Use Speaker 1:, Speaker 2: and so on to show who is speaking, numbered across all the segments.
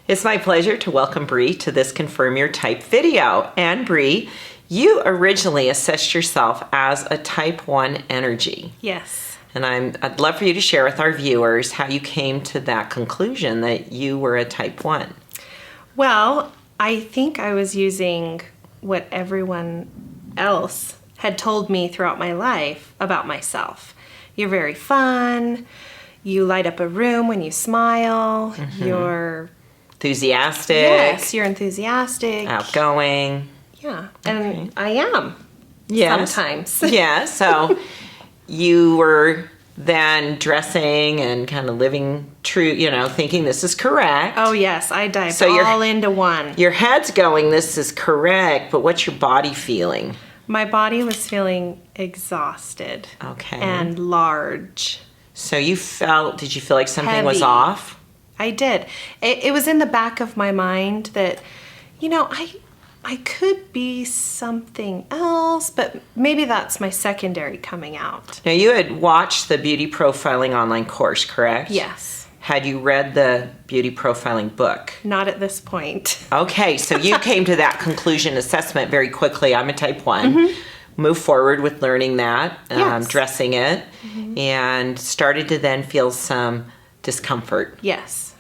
Speaker 1: It's my pleasure to welcome Brea to this Confirm Your Type video. And Brea, you originally assessed yourself as a Type 1 energy.
Speaker 2: Yes.
Speaker 1: And I'd love for you to share with our viewers how you came to that conclusion that you were a Type 1.
Speaker 2: Well, I think I was using what everyone else had told me throughout my life about myself. You're very fun. You light up a room when you smile.
Speaker 1: Mm-hmm.
Speaker 2: You're
Speaker 1: enthusiastic.
Speaker 2: Yes, you're enthusiastic.
Speaker 1: Outgoing.
Speaker 2: Yeah, and I am.
Speaker 1: Yes.
Speaker 2: Sometimes.
Speaker 1: Yeah, so you were then dressing and kind of living true, thinking this is correct.
Speaker 2: Oh yes, I dived all into one.
Speaker 1: Your head's going, this is correct, but what's your body feeling?
Speaker 2: My body was feeling exhausted.
Speaker 1: Okay.
Speaker 2: And large.
Speaker 1: So did you feel like something was
Speaker 2: Heavy.
Speaker 1: off?
Speaker 2: I did. It was in the back of my mind that, I could be something else, but maybe that's my secondary coming out.
Speaker 1: Now, you had watched the beauty profiling online course, correct?
Speaker 2: Yes.
Speaker 1: Had you read the beauty profiling book?
Speaker 2: Not at this point.
Speaker 1: Okay, so you came to that conclusion assessment very quickly. I'm a Type 1. Mm-hmm. Move forward with learning that,
Speaker 2: Yes.
Speaker 1: dressing it, and started to then feel some discomfort.
Speaker 2: Yes.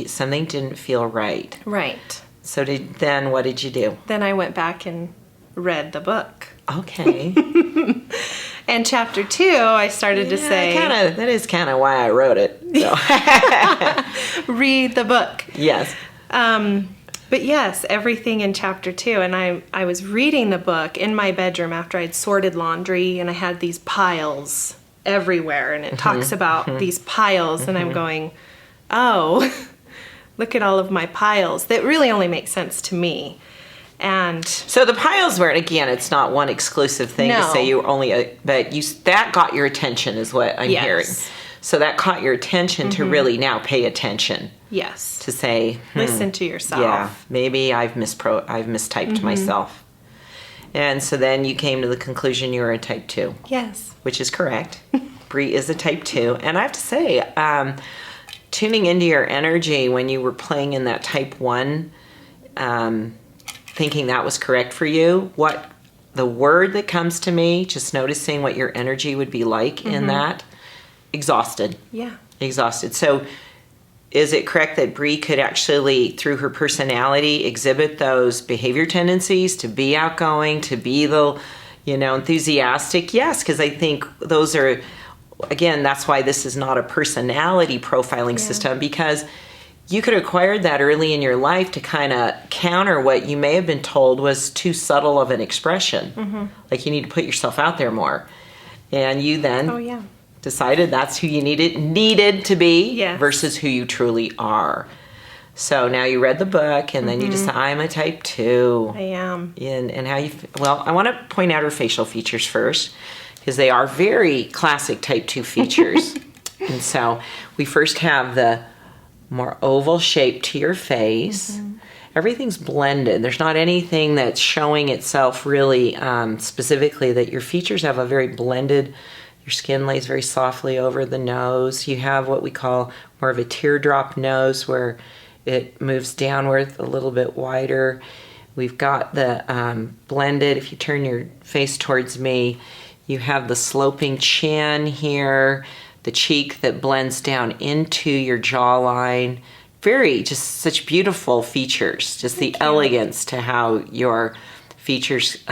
Speaker 1: Something didn't feel right.
Speaker 2: Right.
Speaker 1: So what did you do?
Speaker 2: Then I went back and read the book.
Speaker 1: Okay.
Speaker 2: And chapter 2, I started to say...
Speaker 1: That is kind of why I wrote it. So.
Speaker 2: Read the book.
Speaker 1: Yes.
Speaker 2: But yes, everything in chapter 2. And I was reading the book in my bedroom after I'd sorted laundry, and I had these piles everywhere. And it talks about these piles, and I'm going, oh, look at all of my piles. That really only makes sense to me. And
Speaker 1: so the piles weren't, again, it's not one exclusive thing to say you were only, that got your attention is what I'm hearing. So that caught your attention to really now pay attention.
Speaker 2: Yes.
Speaker 1: To say,
Speaker 2: listen to yourself.
Speaker 1: Yeah, maybe I've mistyped myself. And so then you came to the conclusion you were a Type 2.
Speaker 2: Yes.
Speaker 1: Which is correct. Brea is a Type 2. And I have to say, tuning into your energy when you were playing in that Type 1, thinking that was correct for you, what the word that comes to me, just noticing what your energy would be like in that, exhausted.
Speaker 2: Yeah.
Speaker 1: Exhausted. So is it correct that Brea could actually, through her personality, exhibit those behavior tendencies to be outgoing, to be the, enthusiastic? Yes, because I think those are, again, that's why this is not a personality profiling system, because you could have acquired that early in your life to kind of counter what you may have been told was too subtle of an expression. Like you need to put yourself out there more. And you then decided that's who you needed to be versus who you truly are. So now you read the book and then you decide, I'm a Type 2.
Speaker 2: I am.
Speaker 1: And how you, well, I want to point out her facial features first, because they are very classic Type 2 features. And so we first have the more oval shape to your face. Everything's blended. There's not anything that's showing itself really specifically, that your features have a very blended, your skin lays very softly over the nose. You have what we call more of a teardrop nose, where it moves downward a little bit wider. We've got the blended, if you turn your face towards me, you have the sloping chin here, the cheek that blends down into your jawline. Just such beautiful features. Just the elegance to how your features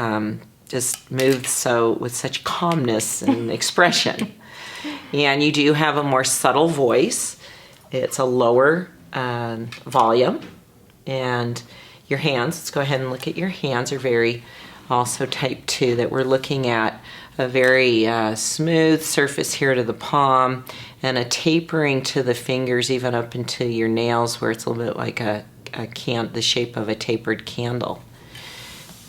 Speaker 1: just move with such calmness and expression. And you do have a more subtle voice. It's a lower volume. And your hands, let's go ahead and look at your hands, are very also Type 2, that we're looking at a very smooth surface here to the palm, and a tapering to the fingers, even up into your nails, where it's a little bit like the shape of a tapered candle.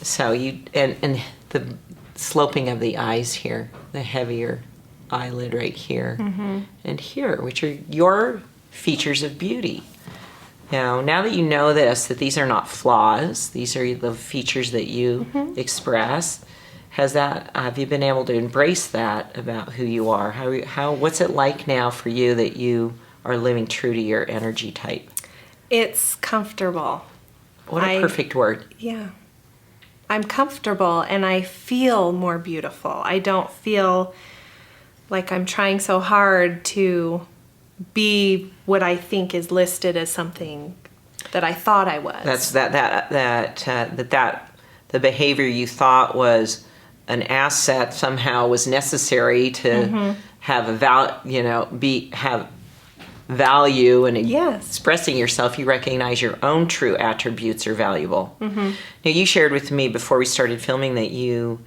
Speaker 1: So and the sloping of the eyes here, the heavier eyelid right here and here, which are your features of beauty. Now that you know this, that these are not flaws, these are the features that you express, have you been able to embrace that about who you are? What's it like now for you that you are living true to your energy type?
Speaker 2: It's comfortable.
Speaker 1: What a perfect word.
Speaker 2: Yeah. I'm comfortable and I feel more beautiful. I don't feel like I'm trying so hard to be what I think is listed as something that I thought I was.
Speaker 1: That's the behavior you thought was an asset somehow was necessary to have have value and expressing yourself. You recognize your own true attributes are valuable. Now, you shared with me before we started filming that you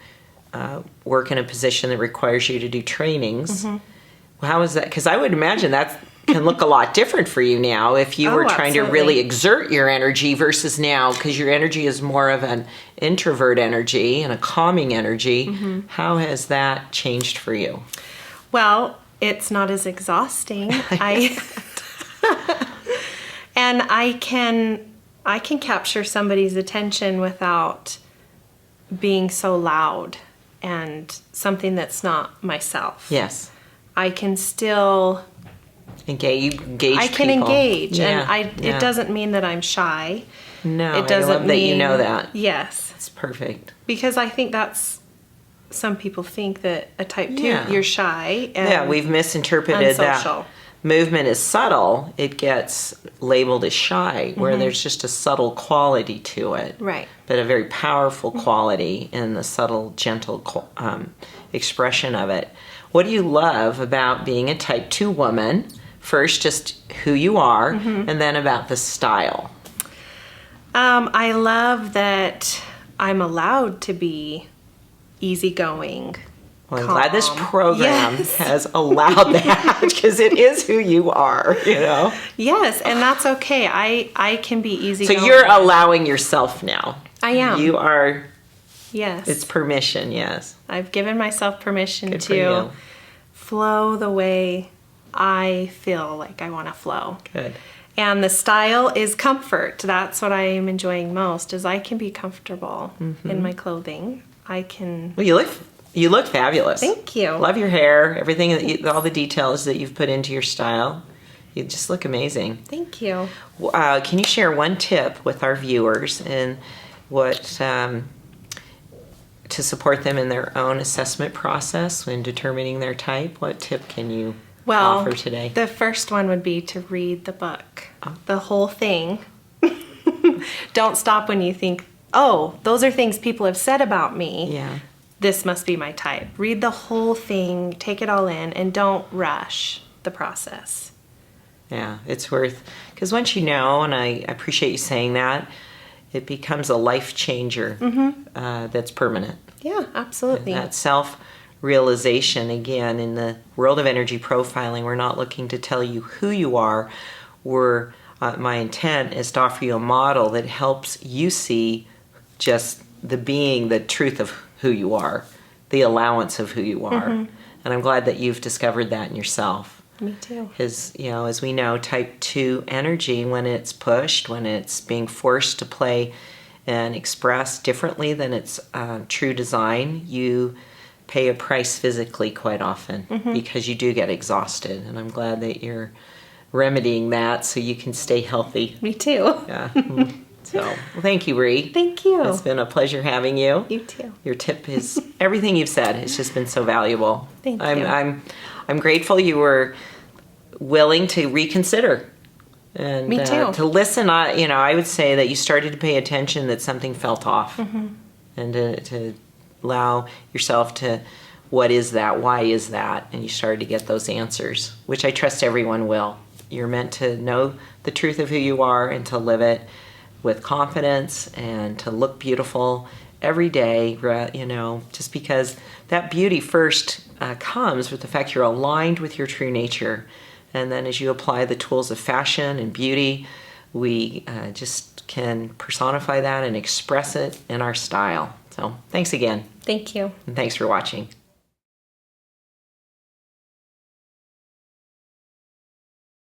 Speaker 1: work in a position that requires you to do trainings. How is that? Because I would imagine that can look a lot different for you now if you were trying to really exert your energy versus now, because your energy is more of an introvert energy and a calming energy. How has that changed for you?
Speaker 2: Well, it's not as exhausting. And I can capture somebody's attention without being so loud and something that's not myself.
Speaker 1: Yes.
Speaker 2: I can still
Speaker 1: engage.
Speaker 2: I can
Speaker 1: people.
Speaker 2: engage,
Speaker 1: Yeah,
Speaker 2: and it doesn't mean that I'm shy.
Speaker 1: No,
Speaker 2: it doesn't
Speaker 1: I love that you know that.
Speaker 2: Yes,
Speaker 1: it's perfect.
Speaker 2: Because I think that's some people think that a type 2 you're shy. And
Speaker 1: we've misinterpreted that. Movement is subtle. It gets labeled as shy, where there's just a subtle quality to it.
Speaker 2: Right.
Speaker 1: But a very powerful quality in the subtle, gentle expression of it. What do you love about being a type 2 woman? First, just who you are, and then about the style.
Speaker 2: I love that I'm allowed to be easygoing.
Speaker 1: Well, I'm glad this program has allowed that, because it is who you are,
Speaker 2: Yes, and that's okay. I can be easygoing.
Speaker 1: So you're allowing yourself now.
Speaker 2: I am.
Speaker 1: You are.
Speaker 2: Yes.
Speaker 1: It's permission, yes.
Speaker 2: I've given myself permission to flow the way I feel like I want to flow.
Speaker 1: Good.
Speaker 2: And the style is comfort. That's what I am enjoying most, is I can be comfortable in my clothing. I can...
Speaker 1: Well, you look fabulous.
Speaker 2: Thank you.
Speaker 1: Love your hair, everything, all the details that you've put into your style. You just look amazing.
Speaker 2: Thank you.
Speaker 1: Can you share one tip with our viewers and what... to support them in their own assessment process when determining their type? What tip can you offer today?
Speaker 2: The first one would be to read the book, the whole thing. Don't stop when you think, oh, those are things people have said about me.
Speaker 1: Yeah.
Speaker 2: This must be my type. Read the whole thing, take it all in, and don't rush the process.
Speaker 1: Yeah, it's worth, because once you know, and I appreciate you saying that, it becomes a life changer that's permanent.
Speaker 2: Yeah, absolutely.
Speaker 1: And that self-realization, again, in the world of energy profiling, we're not looking to tell you who you are. My intent is to offer you a model that helps you see just the truth of who you are, the allowance of who you are. And I'm glad that you've discovered that in yourself.
Speaker 2: Me too.
Speaker 1: Because, as we know, type 2 energy, when it's pushed, when it's being forced to play and express differently than its true design, you pay a price physically quite often because you do get exhausted. And I'm glad that you're remedying that so you can stay healthy.
Speaker 2: Me too.
Speaker 1: Yeah. So, thank you, Brea.
Speaker 2: Thank you.
Speaker 1: It's been a pleasure having you.
Speaker 2: You too.
Speaker 1: Your tip is everything you've said. It's just been so valuable.
Speaker 2: Thank you.
Speaker 1: I'm grateful you were willing to reconsider and
Speaker 2: Me too.
Speaker 1: To listen. I would say that you started to pay attention that something felt off, and to allow yourself to, what is that? Why is that? And you started to get those answers, which I trust everyone will. You're meant to know the truth of who you are and to live it with confidence and to look beautiful every day, just because that beauty first comes with the fact you're aligned with your true nature. And then as you apply the tools of fashion and beauty, we just can personify that and express it in our style. So thanks again.
Speaker 2: Thank you.
Speaker 1: And thanks for watching.